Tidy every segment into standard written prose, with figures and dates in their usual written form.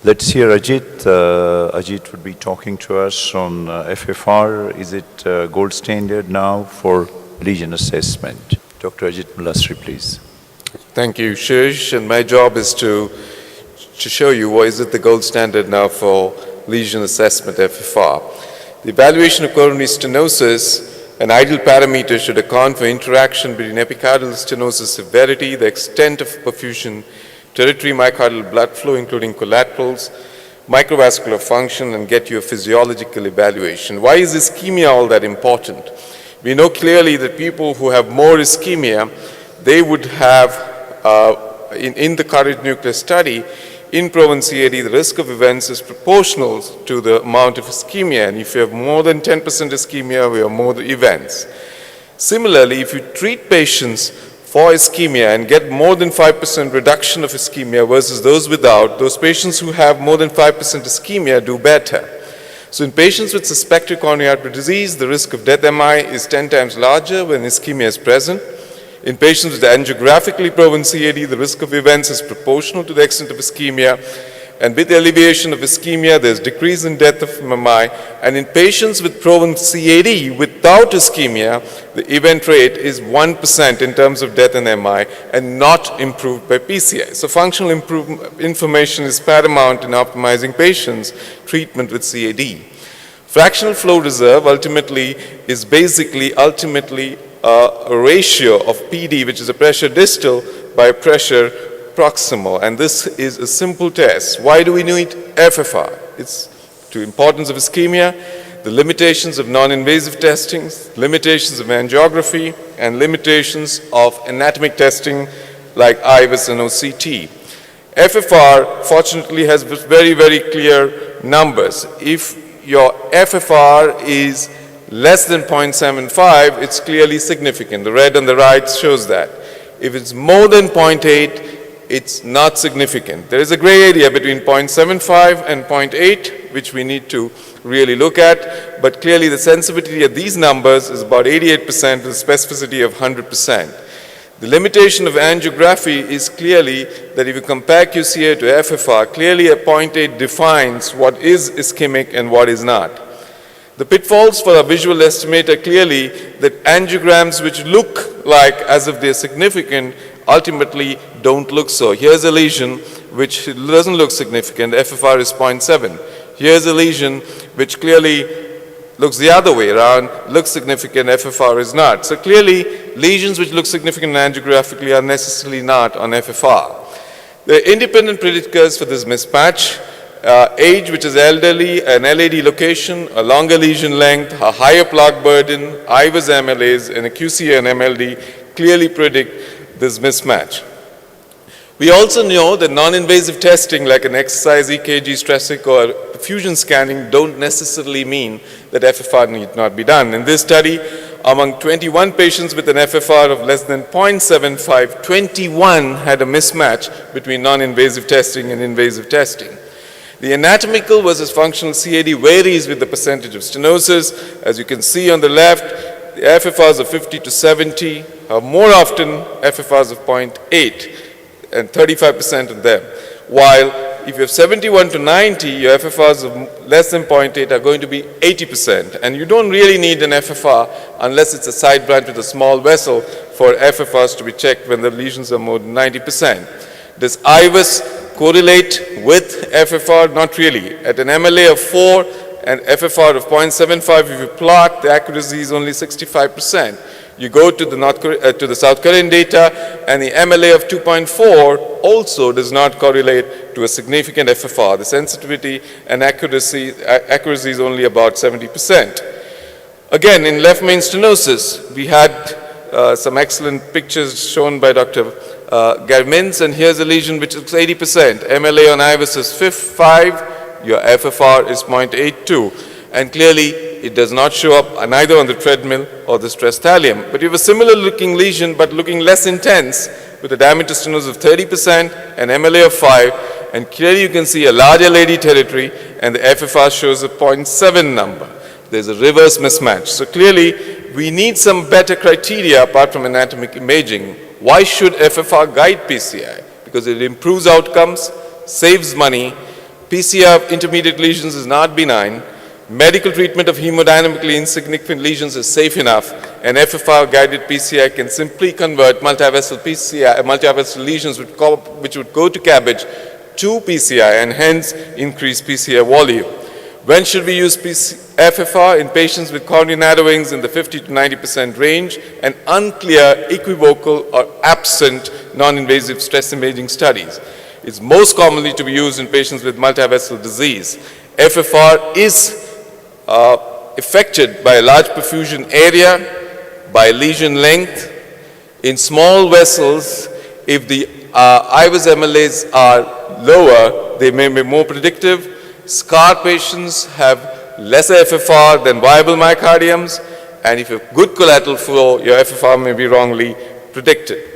Let's hear Ajit. Ajit would be talking to us on FFR. Is it gold standard now for lesion assessment? Dr. Ajit Mulasri, please. Thank you, Shirish. And my job is to show you why is it the gold standard now for lesion assessment FFR. The evaluation of coronary stenosis, an ideal parameter should account for interaction between epicardial stenosis severity, the extent of perfusion, territory myocardial blood flow, including collaterals, microvascular function, and get you a physiological evaluation. Why is ischemia all that important? We know clearly that people who have more ischemia, they would have, in the cardiac nucleus study, in PROVENCE CAD, the risk of events is proportional to the amount of ischemia. And if you have more than 10% ischemia, we have more events. Similarly, if you treat patients for ischemia and get more than 5% reduction of ischemia versus those without, those patients who have more than 5% ischemia do better. So in patients with suspected coronary artery disease, the risk of death MI is 10 times larger when ischemia is present. In patients with angiographically proven CAD, the risk of events is proportional to the extent of ischemia. And with the alleviation of ischemia, there's decrease in death of MI. And in patients with proven CAD without ischemia, the event rate is 1% in terms of death and MI and not improved by PCI. So functional information is paramount in optimizing patients' treatment with CAD. Fractional flow reserve ultimately is basically a ratio of PD, which is a pressure distal, by pressure proximal, and this is a simple test. Why do we need FFR? It's the importance of ischemia, the limitations of non-invasive testing, limitations of angiography, and limitations of anatomic testing like IVUS and OCT. FFR, fortunately, has very, very clear numbers. If your FFR is less than 0.75, it's clearly significant. The red on the right shows that. If it's more than 0.8, it's not significant. There is a gray area between 0.75 and 0.8, which we need to really look at, but clearly the sensitivity at these numbers is about 88% with a specificity of 100%. The limitation of angiography is clearly that if you compare QCA to FFR, clearly a 0.8 defines what is ischemic and what is not. The pitfalls for a visual estimator clearly that angiograms which look like as if they're significant ultimately don't look so. Here's a lesion which doesn't look significant, FFR is 0.7. Here's a lesion which clearly looks the other way around, looks significant, FFR is not. So clearly, lesions which look significant angiographically are necessarily not on FFR. The independent predictors for this mismatch, age, which is elderly, an LAD location, a longer lesion length, a higher plaque burden, IVUS MLAs, and a QCA and MLD clearly predict this mismatch. We also know that non-invasive testing like an exercise EKG, stress echo, or perfusion scanning don't necessarily mean that FFR need not be done. In this study, among 21 patients with an FFR of less than 0.75, 21 had a mismatch between non-invasive testing and invasive testing. The anatomical versus functional CAD varies with the percentage of stenosis. As you can see on the left, the FFRs of 50 to 70 are more often FFRs of 0.8 and 35% of them. While if you have 71 to 90, your FFRs of less than 0.8 are going to be 80%. And you don't really need an FFR unless it's a side branch with a small vessel for FFRs to be checked when the lesions are more than 90%. Does IVUS correlate with FFR? Not really. At an MLA of 4 and FFR of 0.75, if you plot, the accuracy is only 65%. You go to the South Korean data, and the MLA of 2.4 also does not correlate to a significant FFR. The sensitivity and accuracy is only about 70%. Again, in left main stenosis, we had some excellent pictures shown by Dr. Gary Mintz, and here's a lesion which is 80%. MLA on IVUS is 5, your FFR is 0.82. And clearly, it does not show up neither on the treadmill or the stress thallium. But you have a similar looking lesion, but looking less intense, with a diameter stenosis of 30%, an MLA of 5, and clearly you can see a large LAD territory, and the FFR shows a 0.7 number. There's a reverse mismatch. So clearly, we need some better criteria apart from anatomic imaging. Why should FFR guide PCI? Because it improves outcomes, saves money, PCI of intermediate lesions is not benign. Medical treatment of hemodynamically insignificant lesions is safe enough, and FFR-guided PCI can simply convert multivessel lesions which would go to CABG to PCI and hence increase PCI volume. When should we use FFR? In patients with coronary narrowings in the 50 to 90% range and unclear, equivocal, or absent non-invasive stress imaging studies. It's most commonly to be used in patients with multivessel disease. FFR is affected by a large perfusion area, by lesion length. In small vessels, if the IVUS MLAs are lower, they may be more predictive. Scar patients have lesser FFR than viable myocardiums, and if you have good collateral flow, your FFR may be wrongly predicted.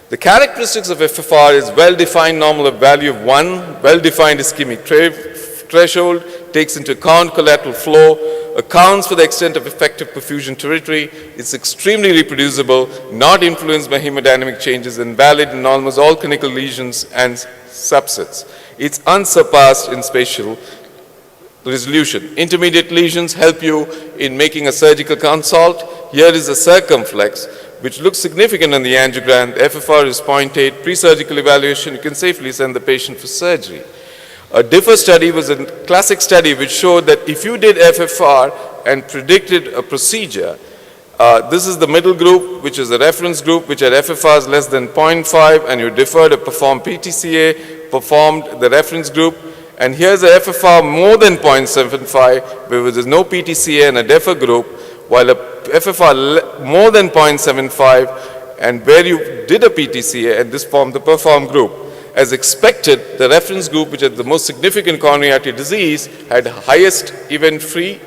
The characteristics of FFR is well-defined normal value of 1, well-defined ischemic threshold, takes into account collateral flow, accounts for the extent of effective perfusion territory, is extremely reproducible, not influenced by hemodynamic changes, and valid in almost all clinical lesions and subsets. It's unsurpassed in spatial resolution. Intermediate lesions help you in making a surgical consult. Here is a circumflex, which looks significant on the angiogram. The FFR is 0.8. Pre-surgical evaluation, you can safely send the patient for surgery. A DIFFER study was a classic study which showed that if you did FFR and predicted a procedure, this is the middle group, which is a reference group, which had FFRs less than 0.5, and you deferred or performed PTCA, performed the reference group, and here's a FFR more than 0.75, where there's no PTCA and a DEFER group, while a FFR more than 0.75, and where you did a PTCA, and this formed the performed group. As expected, the reference group, which had the most significant coronary artery disease, had highest event-free,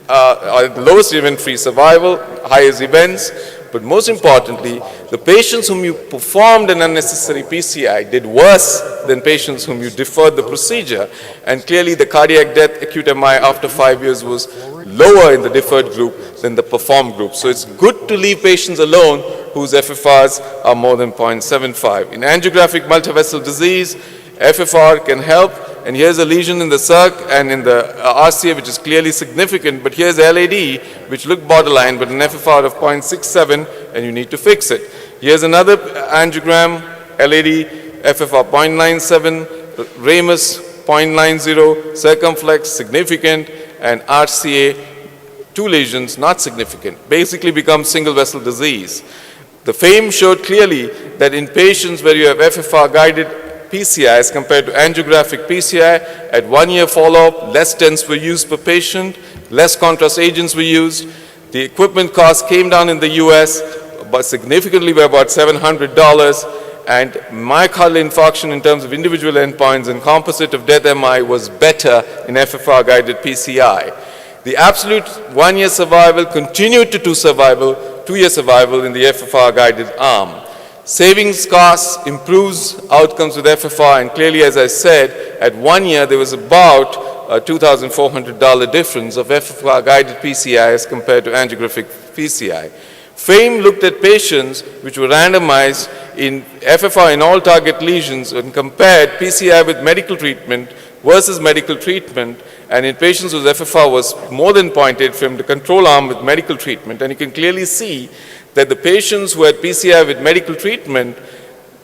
lowest event-free survival, highest events, but most importantly, the patients whom you performed an unnecessary PCI did worse than patients whom you deferred the procedure, and clearly the cardiac death acute MI after 5 years was lower in the deferred group than the performed group. So it's good to leave patients alone whose FFRs are more than 0.75. In angiographic multivessel disease, FFR can help, and here's a lesion in the circ and in the RCA, which is clearly significant, but here's LAD, which looked borderline, but an FFR of 0.67, and you need to fix it. Here's another angiogram, LAD, FFR 0.97, ramus 0.90, circumflex significant, and RCA, 2 lesions not significant, basically becomes single vessel disease. The FAME showed clearly that in patients where you have FFR-guided PCI as compared to angiographic PCI, at 1 year follow-up, less stents were used per patient, less contrast agents were used. The equipment cost came down in the US but significantly by about $700, and myocardial infarction in terms of individual endpoints and composite of death MI was better in FFR-guided PCI. The absolute 1 year survival continued to 2 year survival in the FFR-guided arm. Savings costs improves outcomes with FFR, and clearly, as I said, at 1 year there was about a $2,400 difference of FFR-guided PCI as compared to angiographic PCI. FAME looked at patients which were randomized in FFR in all target lesions and compared PCI with medical treatment versus medical treatment, and in patients whose FFR was more than 0.8 from the control arm with medical treatment, and you can clearly see that the patients who had PCI with medical treatment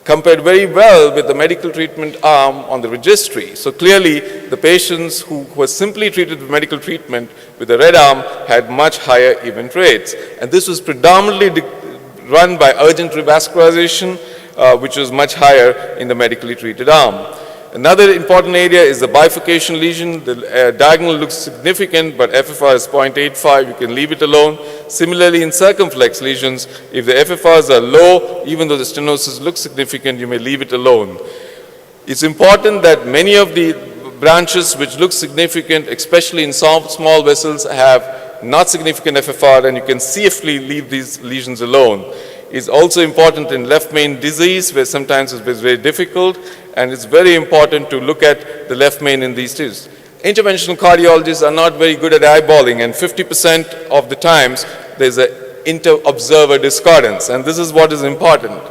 compared very well with the medical treatment arm on the registry. So clearly, the patients who were simply treated with medical treatment with the red arm had much higher event rates. And this was predominantly run by urgent revascularization, which was much higher in the medically treated arm. Another important area is the bifurcation lesion. The diagonal looks significant, but FFR is 0.85. You can leave it alone. Similarly, in circumflex lesions, if the FFRs are low, even though the stenosis looks significant, you may leave it alone. It's important that many of the branches which look significant, especially in small vessels, have not significant FFR, and you can safely leave these lesions alone. It's also important in left main disease, where sometimes it's very difficult, and it's very important to look at the left main in these tissues. Interventional cardiologists are not very good at eyeballing, and 50% of the times there's an inter-observer discordance, and this is what is important.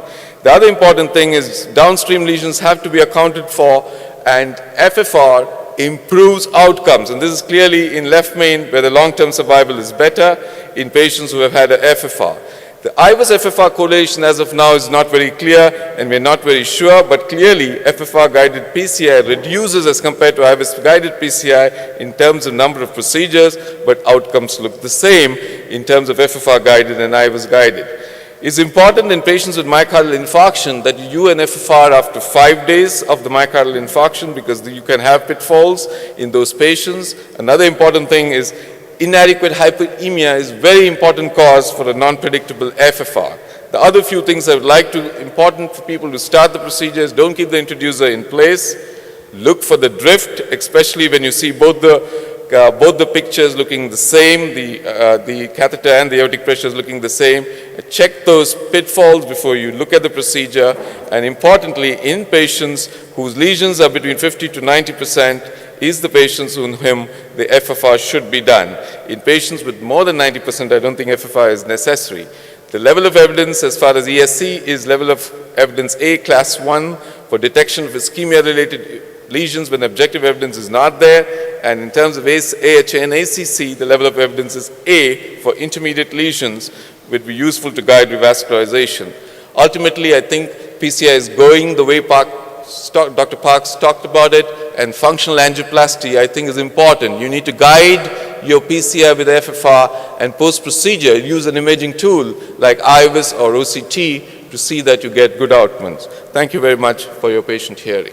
The other important thing is downstream lesions have to be accounted for, and FFR improves outcomes. And this is clearly in left main where the long-term survival is better in patients who have had a FFR. The IVUS-FFR correlation as of now is not very clear and we're not very sure, but clearly FFR-guided PCI reduces as compared to IVUS-guided PCI in terms of number of procedures, but outcomes look the same in terms of FFR-guided and IVUS-guided. It's important in patients with myocardial infarction that you do an FFR after 5 days of the myocardial infarction because you can have pitfalls in those patients. Another important thing is inadequate hyperemia is very important cause for a non-predictable FFR. The other few things I would like to, important for people to start the procedures, don't keep the introducer in place. Look for the drift, especially when you see both the pictures looking the same, the catheter and the aortic pressure is looking the same. Check those pitfalls before you look at the procedure. And importantly, in patients whose lesions are between 50 to 90%, is the patients on whom the FFR should be done. In patients with more than 90%, I don't think FFR is necessary. The level of evidence as far as ESC is level of evidence A, class 1, for detection of ischemia-related lesions when objective evidence is not there. And in terms of AHA and ACC, the level of evidence is A for intermediate lesions, would be useful to guide revascularization. Ultimately, I think PCI is going the way Dr. Parks talked about it, and functional angioplasty, I think, is important. You need to guide your PCI with FFR, and post-procedure, use an imaging tool like IVUS or OCT to see that you get good outcomes. Thank you very much for your patient hearing.